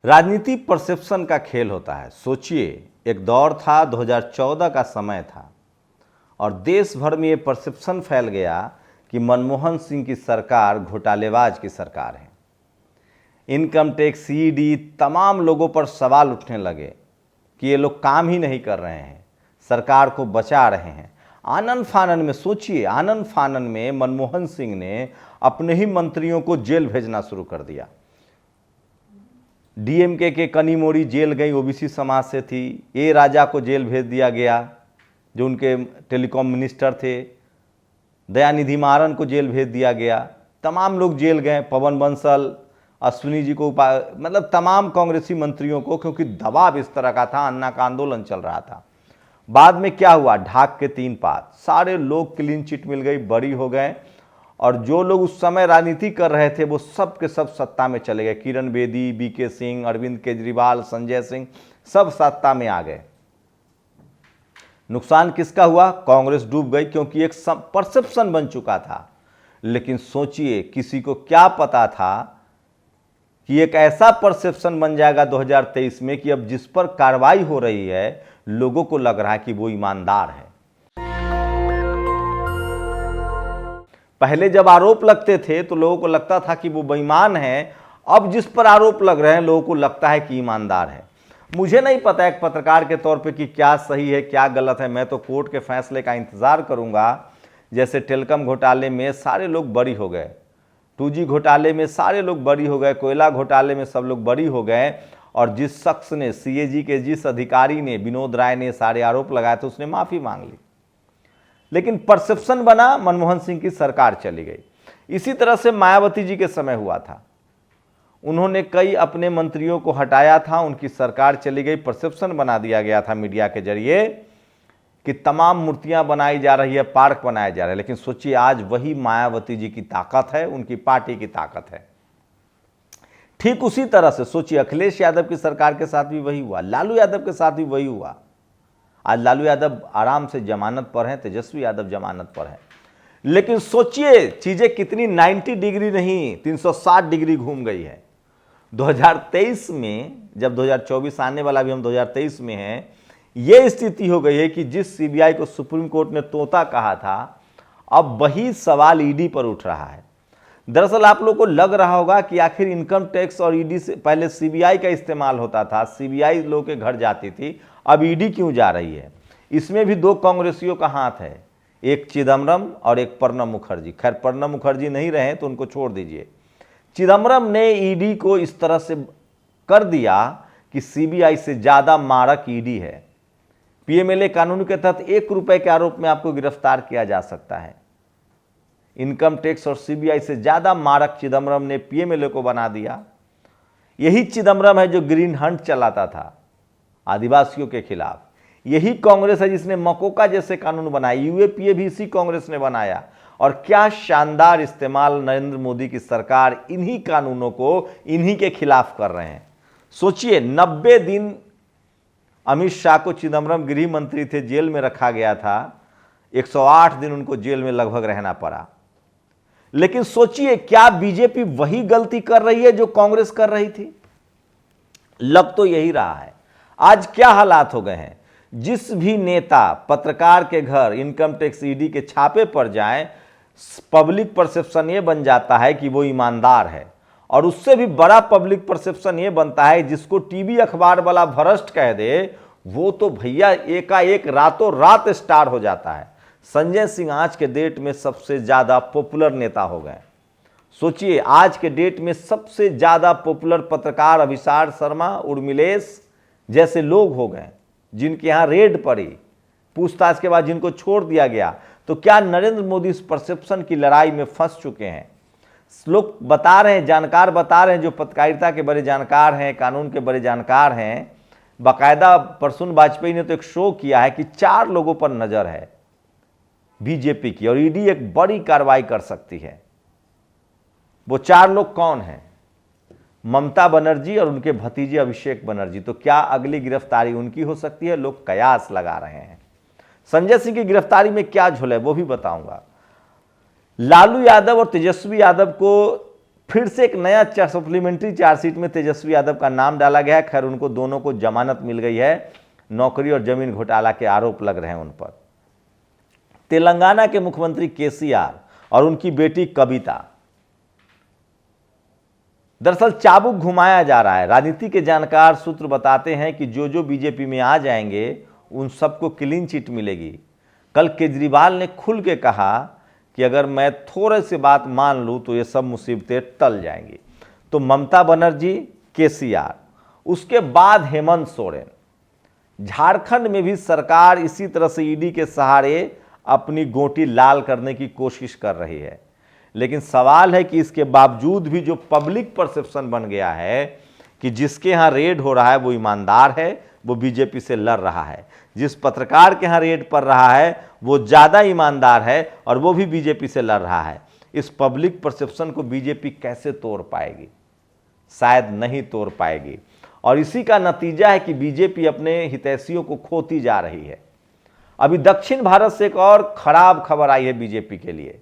राजनीति परसेप्शन का खेल होता है। सोचिए, एक दौर था, 2014 का समय था और देश भर में ये परसेप्शन फैल गया कि मनमोहन सिंह की सरकार घोटालेबाज की सरकार है। इनकम टैक्स, ईडी, तमाम लोगों पर सवाल उठने लगे कि ये लोग काम ही नहीं कर रहे हैं, सरकार को बचा रहे हैं। आनन फानन में सोचिए, आनन फानन में मनमोहन सिंह ने अपने ही मंत्रियों को जेल भेजना शुरू कर दिया। डीएमके के कनीमोड़ी जेल गई, ओबीसी समाज से थी। ए राजा को जेल भेज दिया गया जो उनके टेलीकॉम मिनिस्टर थे। दयानिधि मारन को जेल भेज दिया गया। तमाम लोग जेल गए, पवन बंसल, अश्विनी जी को, मतलब तमाम कांग्रेसी मंत्रियों को, क्योंकि दबाव इस तरह का था, अन्ना का आंदोलन चल रहा था। बाद में क्या हुआ, ढाक के तीन पात, सारे लोग क्लीन चिट मिल गई, बरी हो गए और जो लोग उस समय राजनीति कर रहे थे वो सब के सब सत्ता में चले गए। किरण बेदी, बीके सिंह, अरविंद केजरीवाल, संजय सिंह, सब सत्ता में आ गए। नुकसान किसका हुआ? कांग्रेस डूब गई, क्योंकि एक परसेप्शन बन चुका था। लेकिन सोचिए, किसी को क्या पता था कि एक ऐसा परसेप्शन बन जाएगा 2023 में कि अब जिस पर कार्रवाई हो रही है, लोगों को लग रहा है कि वो ईमानदार है। पहले जब आरोप लगते थे तो लोगों को लगता था कि वो बेईमान है। अब जिस पर आरोप लग रहे हैं, लोगों को लगता है कि ईमानदार है। मुझे नहीं पता एक पत्रकार के तौर पे कि क्या सही है क्या गलत है। मैं तो कोर्ट के फैसले का इंतजार करूंगा। जैसे टेलीकॉम घोटाले में सारे लोग बरी हो गए, 2G घोटाले में सारे लोग बरी हो गए, कोयला घोटाले में सब लोग बरी हो गए, और जिस शख्स ने, CAG के जिस अधिकारी ने, विनोद राय ने सारे आरोप लगाए थे, उसने माफी मांग ली। लेकिन परसेप्शन बना, मनमोहन सिंह की सरकार चली गई। इसी तरह से मायावती जी के समय हुआ था। उन्होंने कई अपने मंत्रियों को हटाया था, उनकी सरकार चली गई। परसेप्शन बना दिया गया था मीडिया के जरिए कि तमाम मूर्तियां बनाई जा रही है, पार्क बनाए जा रहे हैं। लेकिन सोचिए, आज वही मायावती जी की ताकत है, उनकी पार्टी की ताकत है। ठीक उसी तरह से सोचिए, अखिलेश यादव की सरकार के साथ भी वही हुआ, लालू यादव के साथ भी वही हुआ। आज लालू यादव आराम से जमानत पर हैं, तेजस्वी यादव जमानत पर हैं। लेकिन सोचिए, चीजें कितनी 90 डिग्री नहीं, 360 डिग्री घूम गई है। 2023 में, जब 2024 आने वाला, भी हम 2023 में हैं, यह स्थिति हो गई है कि जिस CBI को सुप्रीम कोर्ट ने तोता कहा था, अब वही सवाल ईडी पर उठ रहा है। दरअसल आप लोगों को लग रहा होगा कि आखिर इनकम टैक्स और ईडी से पहले CBI का इस्तेमाल होता था, CBI लोगों के घर जाती थी, अब ईडी क्यों जा रही है? इसमें भी दो कांग्रेसियों का हाथ है, एक चिदम्बरम और एक प्रणब मुखर्जी। खैर, प्रणब मुखर्जी नहीं रहे तो उनको छोड़ दीजिए। चिदम्बरम ने ईडी को इस तरह से कर दिया कि CBI से ज्यादा मारक ईडी है। PMLA कानून के तहत 1 रुपए के आरोप में आपको गिरफ्तार किया जा सकता है। इनकम टैक्स और CBI से ज्यादा मारक चिदम्बरम ने PMLA को बना दिया। यही चिदम्बरम है जो ग्रीन हंट चलाता था आदिवासियों के खिलाफ। यही कांग्रेस है जिसने मकोका जैसे कानून बनाए, UAPA भी इसी कांग्रेस ने बनाया। और क्या शानदार इस्तेमाल नरेंद्र मोदी की सरकार इन्हीं कानूनों को इन्हीं के खिलाफ कर रहे हैं। सोचिए, 90 दिन अमित शाह को, चिदम्बरम गृह मंत्री थे, जेल में रखा गया था। 108 दिन उनको जेल में लगभग रहना पड़ा। लेकिन सोचिए, क्या बीजेपी वही गलती कर रही है जो कांग्रेस कर रही थी? लग तो यही रहा है। आज क्या हालात हो गए हैं, जिस भी नेता, पत्रकार के घर इनकम टैक्स, ईडी के छापे पर जाए, पब्लिक परसेप्शन ये बन जाता है कि वो ईमानदार है। और उससे भी बड़ा पब्लिक परसेप्शन ये बनता है, जिसको टीवी अखबार वाला भ्रष्ट कह दे, वो तो भैया एकाएक रातों रात स्टार हो जाता है। संजय सिंह आज के डेट में सबसे ज्यादा पॉपुलर नेता हो गए। सोचिए, आज के डेट में सबसे ज्यादा पॉपुलर पत्रकार अभिसार शर्मा, उर्मिलेश जैसे लोग हो गए, जिनके यहां रेड पड़ी, पूछताछ के बाद जिनको छोड़ दिया गया। तो क्या नरेंद्र मोदी इस परसेप्शन की लड़ाई में फंस चुके हैं? लोग बता रहे हैं, जानकार बता रहे हैं, जो पत्रकारिता के बड़े जानकार हैं, कानून के बड़े जानकार हैं, बाकायदा प्रसून वाजपेयी ने तो एक शो किया है कि 4 लोगों पर नजर है बीजेपी की, और ईडी एक बड़ी कार्रवाई कर सकती है। वो 4 लोग कौन हैं? ममता बनर्जी और उनके भतीजे अभिषेक बनर्जी। तो क्या अगली गिरफ्तारी उनकी हो सकती है? लोग कयास लगा रहे हैं। संजय सिंह की गिरफ्तारी में क्या झोल है वो भी बताऊंगा। लालू यादव और तेजस्वी यादव को फिर से एक नया सप्लीमेंट्री चार्जशीट में तेजस्वी यादव का नाम डाला गया है। खैर उनको दोनों को जमानत मिल गई है, नौकरी और जमीन घोटाला के आरोप लग रहे हैं उन पर। तेलंगाना के मुख्यमंत्री केसीआर और उनकी बेटी कविता, दरअसल चाबुक घुमाया जा रहा है। राजनीति के जानकार सूत्र बताते हैं कि जो बीजेपी में आ जाएंगे उन सबको क्लीन चिट मिलेगी। कल केजरीवाल ने खुल के कहा कि अगर मैं थोड़े से बात मान लूं तो ये सब मुसीबतें टल जाएंगी। तो ममता बनर्जी, केसीआर, उसके बाद हेमंत सोरेन। झारखंड में भी सरकार इसी तरह से ईडी के सहारे अपनी गोटी लाल करने की कोशिश कर रही है। लेकिन सवाल है कि इसके बावजूद भी जो पब्लिक परसेप्शन बन गया है कि जिसके यहाँ रेड हो रहा है वो ईमानदार है, वो बीजेपी से लड़ रहा है, जिस पत्रकार के यहाँ रेड पड़ रहा है वो ज़्यादा ईमानदार है और वो भी बीजेपी से लड़ रहा है। इस पब्लिक परसेप्शन को बीजेपी कैसे तोड़ पाएगी? शायद नहीं तोड़ पाएगी। और इसी का नतीजा है कि बीजेपी अपने हितैषियों को खोती जा रही है। अभी दक्षिण भारत से एक और खराब खबर आई है बीजेपी के लिए।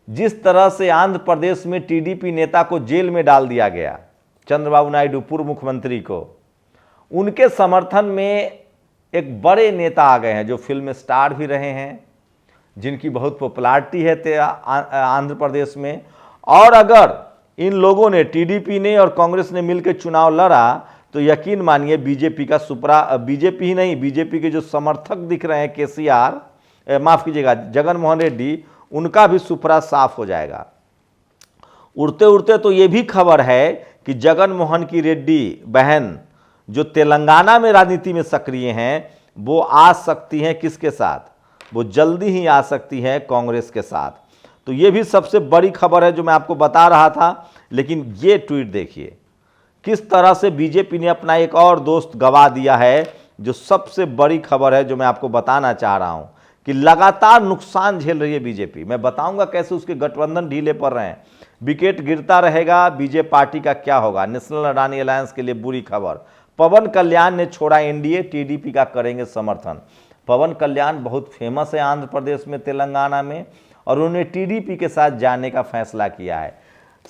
जिस तरह से आंध्र प्रदेश में टीडीपी नेता को जेल में डाल दिया गया, चंद्रबाबू नायडू पूर्व मुख्यमंत्री को, उनके समर्थन में एक बड़े नेता आ गए हैं जो फिल्म स्टार भी रहे हैं, जिनकी बहुत पॉपुलैरिटी है आंध्र प्रदेश में। और अगर इन लोगों ने, टीडीपी ने और कांग्रेस ने मिलकर चुनाव लड़ा तो यकीन मानिए बीजेपी का बीजेपी ही नहीं, बीजेपी के जो समर्थक दिख रहे हैं केसीआर, माफ कीजिएगा जगन मोहन रेड्डी, उनका भी सुपरा साफ हो जाएगा। उड़ते उड़ते तो ये भी खबर है कि जगन मोहन की रेड्डी बहन जो तेलंगाना में राजनीति में सक्रिय हैं, वो आ सकती हैं किसके साथ? वो जल्दी ही आ सकती हैं कांग्रेस के साथ। तो ये भी सबसे बड़ी खबर है जो मैं आपको बता रहा था। लेकिन ये ट्वीट देखिए, किस तरह से बीजेपी ने अपना एक और दोस्त गवा दिया है। जो सबसे बड़ी खबर है जो मैं आपको बताना चाह रहा हूं कि लगातार नुकसान झेल रही है बीजेपी। मैं बताऊंगा कैसे उसके गठबंधन ढीले पड़ रहे हैं, विकेट गिरता रहेगा, बीजेपी पार्टी का क्या होगा। नेशनल अडानी अलायंस के लिए बुरी खबर, पवन कल्याण ने छोड़ा एनडीए, टीडीपी का करेंगे समर्थन। पवन कल्याण बहुत फेमस है आंध्र प्रदेश में, तेलंगाना में, और उन्होंने टीडीपी के साथ जाने का फैसला किया है।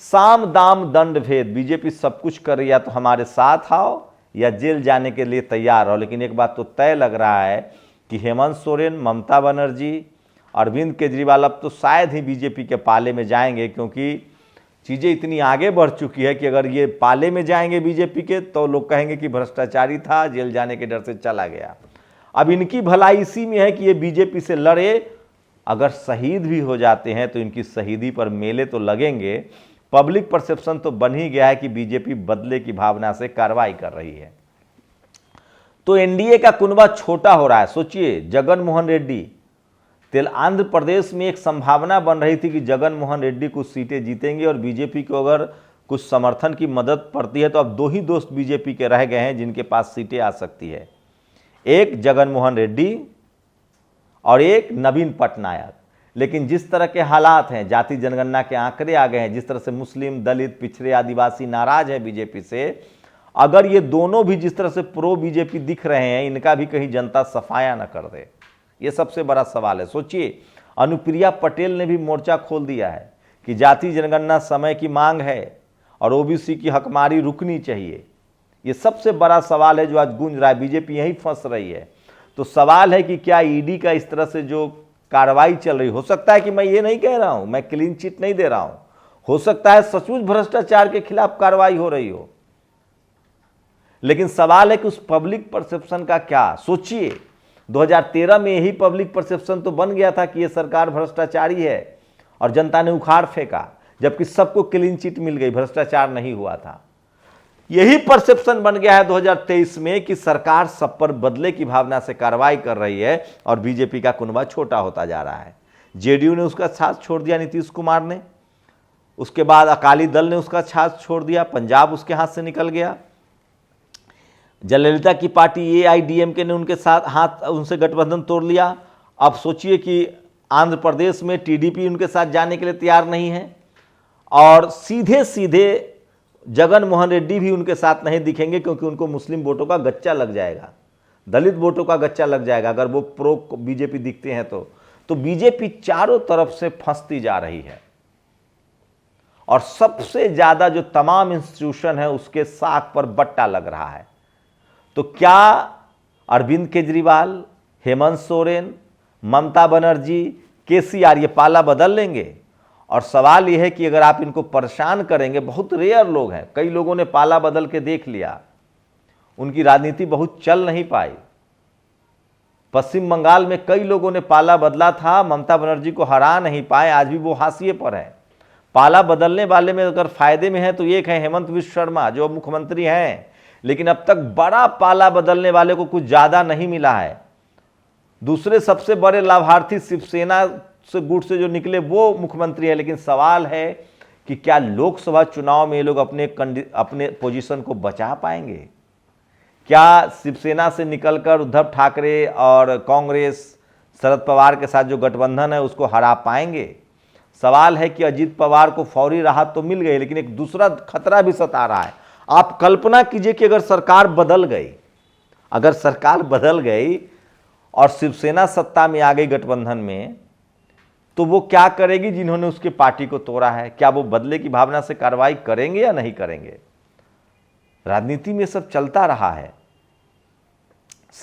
साम दाम दंड भेद, बीजेपी सब कुछ कर रही है, तो हमारे साथ आओ या जेल जाने के लिए तैयार हो। लेकिन एक बात तो तय लग रहा है कि हेमंत सोरेन, ममता बनर्जी, अरविंद केजरीवाल अब तो शायद ही बीजेपी के पाले में जाएंगे, क्योंकि चीज़ें इतनी आगे बढ़ चुकी है कि अगर ये पाले में जाएंगे बीजेपी के तो लोग कहेंगे कि भ्रष्टाचारी था, जेल जाने के डर से चला गया। अब इनकी भलाई इसी में है कि ये बीजेपी से लड़े, अगर शहीद भी हो जाते हैं तो इनकी शहीदी पर मेले तो लगेंगे। पब्लिक परसेप्शन तो बन ही गया है कि बीजेपी बदले की भावना से कार्रवाई कर रही है। तो एनडीए का कुनबा छोटा हो रहा है। सोचिए, जगन मोहन रेड्डी, आंध्र प्रदेश में एक संभावना बन रही थी कि जगन मोहन रेड्डी कुछ सीटें जीतेंगे और बीजेपी को अगर कुछ समर्थन की मदद पड़ती है तो अब दो ही दोस्त बीजेपी के रह गए हैं जिनके पास सीटें आ सकती है, एक जगन मोहन रेड्डी और एक नवीन पटनायक। लेकिन जिस तरह के हालात हैं, जाति जनगणना के आंकड़े आ गए हैं, जिस तरह से मुस्लिम, दलित, पिछड़े, आदिवासी नाराज है बीजेपी से, अगर ये दोनों भी जिस तरह से प्रो बीजेपी दिख रहे हैं, इनका भी कहीं जनता सफाया न कर दे, ये सबसे बड़ा सवाल है। सोचिए, अनुप्रिया पटेल ने भी मोर्चा खोल दिया है कि जाति जनगणना समय की मांग है और ओबीसी की हकमारी रुकनी चाहिए। ये सबसे बड़ा सवाल है जो आज गूंज रहा है, बीजेपी यहीं फंस रही है। तो सवाल है कि क्या ईडी का इस तरह से जो कार्रवाई चल रही, हो सकता है कि मैं ये नहीं कह रहा हूं, मैं क्लीन चिट नहीं दे रहा हूं, हो सकता है सचमुच भ्रष्टाचार के खिलाफ कार्रवाई हो रही हो, लेकिन सवाल है कि उस पब्लिक परसेप्शन का क्या। सोचिए, 2013 में यही पब्लिक परसेप्शन तो बन गया था कि ये सरकार भ्रष्टाचारी है और जनता ने उखाड़ फेंका, जबकि सबको क्लीन चिट मिल गई, भ्रष्टाचार नहीं हुआ था। यही परसेप्शन बन गया है 2023 में कि सरकार सब पर बदले की भावना से कार्रवाई कर रही है और बीजेपी का कुनबा छोटा होता जा रहा है। जेडीयू ने उसका साथ छोड़ दिया नीतीश कुमार ने, उसके बाद अकाली दल ने उसका साथ छोड़ दिया, पंजाब उसके हाथ से निकल गया, जयललिता की पार्टी एआईडीएमके ने उनके साथ उनसे गठबंधन तोड़ लिया। अब सोचिए कि आंध्र प्रदेश में टीडीपी उनके साथ जाने के लिए तैयार नहीं है और सीधे सीधे जगन मोहन रेड्डी भी उनके साथ नहीं दिखेंगे, क्योंकि उनको मुस्लिम वोटों का गच्चा लग जाएगा, दलित वोटों का गच्चा लग जाएगा अगर वो प्रो बीजेपी दिखते हैं तो बीजेपी चारों तरफ से फंसती जा रही है। और सबसे ज्यादा जो तमाम इंस्टीट्यूशन है उसके साख पर बट्टा लग रहा है। तो क्या अरविंद केजरीवाल, हेमंत सोरेन, ममता बनर्जी, केसीआर ये पाला बदल लेंगे? और सवाल यह है कि अगर आप इनको परेशान करेंगे, बहुत रेयर लोग हैं, कई लोगों ने पाला बदल के देख लिया, उनकी राजनीति बहुत चल नहीं पाई। पश्चिम बंगाल में कई लोगों ने पाला बदला था, ममता बनर्जी को हरा नहीं पाए, आज भी वो हाशिए पर है। पाला बदलने वाले में अगर फायदे में है तो एक है हेमंत विश्व शर्मा जो मुख्यमंत्री हैं, लेकिन अब तक बड़ा पाला बदलने वाले को कुछ ज्यादा नहीं मिला है। दूसरे सबसे बड़े लाभार्थी शिवसेना से गुट से जो निकले वो मुख्यमंत्री है, लेकिन सवाल है कि क्या लोकसभा चुनाव में ये लोग अपने पोजीशन को बचा पाएंगे? क्या शिवसेना से निकलकर उद्धव ठाकरे और कांग्रेस शरद पवार के साथ जो गठबंधन है उसको हरा पाएंगे? सवाल है कि अजीत पवार को फौरी राहत तो मिल गई, लेकिन एक दूसरा खतरा भी सता रहा है। आप कल्पना कीजिए कि अगर सरकार बदल गई और शिवसेना सत्ता में आ गई गठबंधन में, तो वो क्या करेगी जिन्होंने उसके पार्टी को तोड़ा है? क्या वो बदले की भावना से कार्रवाई करेंगे या नहीं करेंगे? राजनीति में सब चलता रहा है।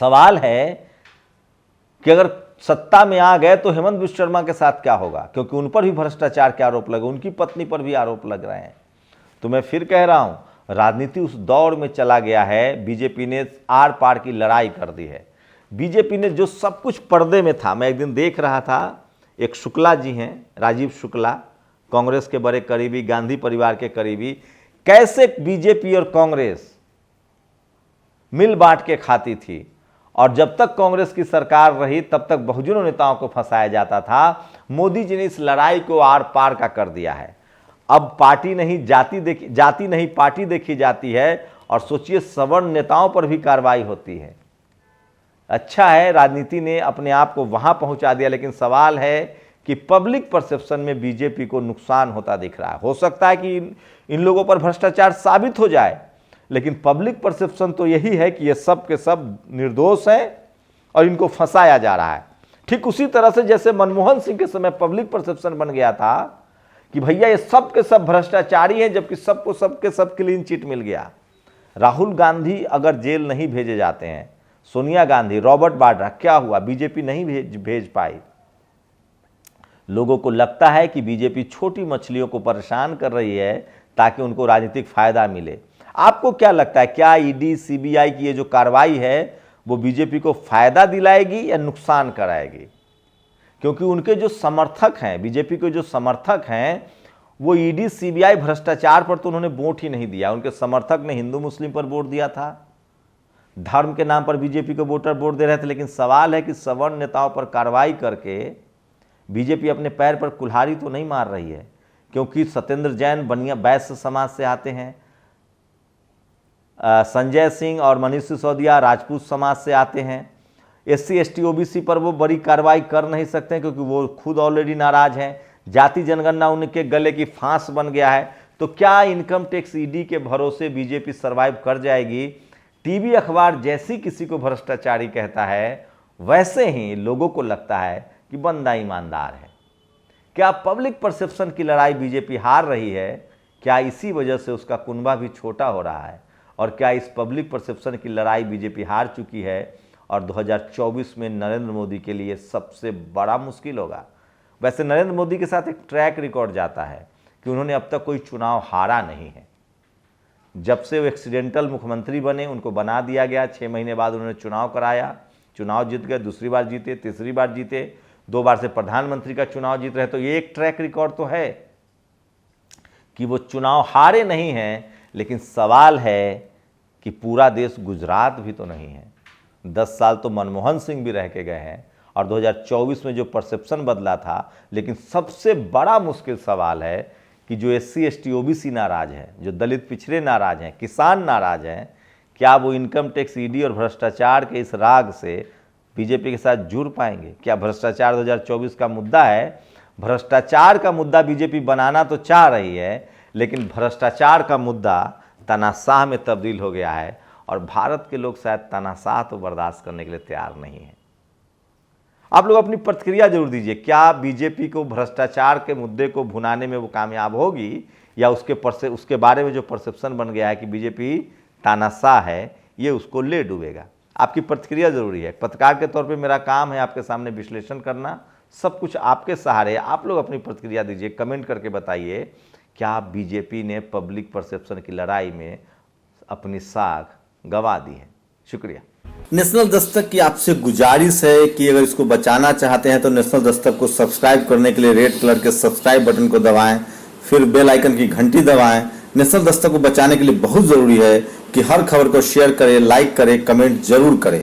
सवाल है कि अगर सत्ता में आ गए तो हेमंत विश्व शर्मा के साथ क्या होगा, क्योंकि उन पर भी भ्रष्टाचार के आरोप लगे, उनकी पत्नी पर भी आरोप लग रहे हैं। तो मैं फिर कह रहा हूं, राजनीति उस दौर में चला गया है, बीजेपी ने आर पार की लड़ाई कर दी है। बीजेपी ने जो सब कुछ पर्दे में था, मैं एक दिन देख रहा था, एक शुक्ला जी हैं, राजीव शुक्ला, कांग्रेस के बड़े करीबी, गांधी परिवार के करीबी, कैसे बीजेपी और कांग्रेस मिल बांट के खाती थी, और जब तक कांग्रेस की सरकार रही तब तक बहुजनों नेताओं को फंसाया जाता था। मोदी जी ने इस लड़ाई को आर पार का कर दिया है। अब पार्टी नहीं जाति नहीं पार्टी देखी जाती है, और सोचिए सवर्ण नेताओं पर भी कार्रवाई होती है। अच्छा है, राजनीति ने अपने आप को वहां पहुंचा दिया, लेकिन सवाल है कि पब्लिक परसेप्शन में बीजेपी को नुकसान होता दिख रहा है। हो सकता है कि इन लोगों पर भ्रष्टाचार साबित हो जाए, लेकिन पब्लिक परसेप्शन तो यही है कि ये सब के सब निर्दोष हैं और इनको फंसाया जा रहा है। ठीक उसी तरह से जैसे मनमोहन सिंह के समय पब्लिक परसेप्शन बन गया था कि भैया ये सब के सब भ्रष्टाचारी हैं, जबकि सबको सबके सब क्लीन चिट मिल गया। राहुल गांधी अगर जेल नहीं भेजे जाते हैं, सोनिया गांधी, रॉबर्ट वाड्रा, क्या हुआ? बीजेपी नहीं भेज पाई। लोगों को लगता है कि बीजेपी छोटी मछलियों को परेशान कर रही है ताकि उनको राजनीतिक फायदा मिले। आपको क्या लगता है, क्या ईडी सीबीआई की ये जो कार्रवाई है वो बीजेपी को फायदा दिलाएगी या नुकसान कराएगी? क्योंकि उनके जो समर्थक हैं, बीजेपी के जो समर्थक हैं, वो ईडी सीबीआई भ्रष्टाचार पर तो उन्होंने वोट ही नहीं दिया। उनके समर्थक ने हिंदू मुस्लिम पर वोट दिया था, धर्म के नाम पर बीजेपी को वोटर वोट दे रहे थे। लेकिन सवाल है कि सवर्ण नेताओं पर कार्रवाई करके बीजेपी अपने पैर पर कुल्हाड़ी तो नहीं मार रही है, क्योंकि सत्येंद्र जैन बनिया वैश्य समाज से आते हैं, संजय सिंह और मनीष सिसोदिया राजपूत समाज से आते हैं। एससी एसटी ओबीसी पर वो बड़ी कार्रवाई कर नहीं सकते क्योंकि वो खुद ऑलरेडी नाराज हैं। जाति जनगणना उनके गले की फांस बन गया है। तो क्या इनकम टैक्स ईडी के भरोसे बीजेपी सर्वाइव कर जाएगी? टीवी अखबार जैसी किसी को भ्रष्टाचारी कहता है, वैसे ही लोगों को लगता है कि बंदा ईमानदार है। क्या पब्लिक परसेप्शन की लड़ाई बीजेपी हार रही है? क्या इसी वजह से उसका कुनबा भी छोटा हो रहा है? और क्या इस पब्लिक परसेप्शन की लड़ाई बीजेपी हार चुकी है और 2024 में नरेंद्र मोदी के लिए सबसे बड़ा मुश्किल होगा? वैसे नरेंद्र मोदी के साथ एक ट्रैक रिकॉर्ड जाता है कि उन्होंने अब तक कोई चुनाव हारा नहीं है। जब से वो एक्सीडेंटल मुख्यमंत्री बने, उनको बना दिया गया, 6 महीने बाद उन्होंने चुनाव कराया, चुनाव जीत गए, दूसरी बार जीते, तीसरी बार जीते, 2 बार से प्रधानमंत्री का चुनाव जीत रहे। तो ये एक ट्रैक रिकॉर्ड तो है कि वो चुनाव हारे नहीं हैं। लेकिन सवाल है कि पूरा देश गुजरात भी तो नहीं है। 10 साल तो मनमोहन सिंह भी रह के गए हैं और 2024 में जो परसेप्शन बदला था। लेकिन सबसे बड़ा मुश्किल सवाल है कि जो एससी एसटी ओबीसी नाराज है, जो दलित पिछड़े नाराज हैं, किसान नाराज हैं, क्या वो इनकम टैक्स ईडी और भ्रष्टाचार के इस राग से बीजेपी के साथ जुड़ पाएंगे? क्या भ्रष्टाचार 2024 का मुद्दा है? भ्रष्टाचार का मुद्दा बीजेपी बनाना तो चाह रही है, लेकिन भ्रष्टाचार का मुद्दा तानाशाह में तब्दील हो गया है और भारत के लोग शायद तानाशाह तो बर्दाश्त करने के लिए तैयार नहीं है। आप लोग अपनी प्रतिक्रिया जरूर दीजिए। क्या बीजेपी को भ्रष्टाचार के मुद्दे को भुनाने में वो कामयाब होगी या उसके बारे में जो परसेप्शन बन गया है कि बीजेपी तानाशाह है, ये उसको ले डूबेगा। आपकी प्रतिक्रिया जरूरी है। पत्रकार के तौर पे मेरा काम है आपके सामने विश्लेषण करना, सब कुछ आपके सहारे। आप लोग अपनी प्रतिक्रिया दीजिए, कमेंट करके बताइए क्या बीजेपी ने पब्लिक परसेप्शन की लड़ाई में अपनी साख गंवा दी है। शुक्रिया। नेशनल दस्तक की आपसे गुजारिश है कि अगर इसको बचाना चाहते हैं तो नेशनल दस्तक को सब्सक्राइब करने के लिए रेड कलर के सब्सक्राइब बटन को दबाएं, फिर बेल आइकन की घंटी दबाएं। नेशनल दस्तक को बचाने के लिए बहुत जरूरी है कि हर खबर को शेयर करें, लाइक करें, कमेंट जरूर करें।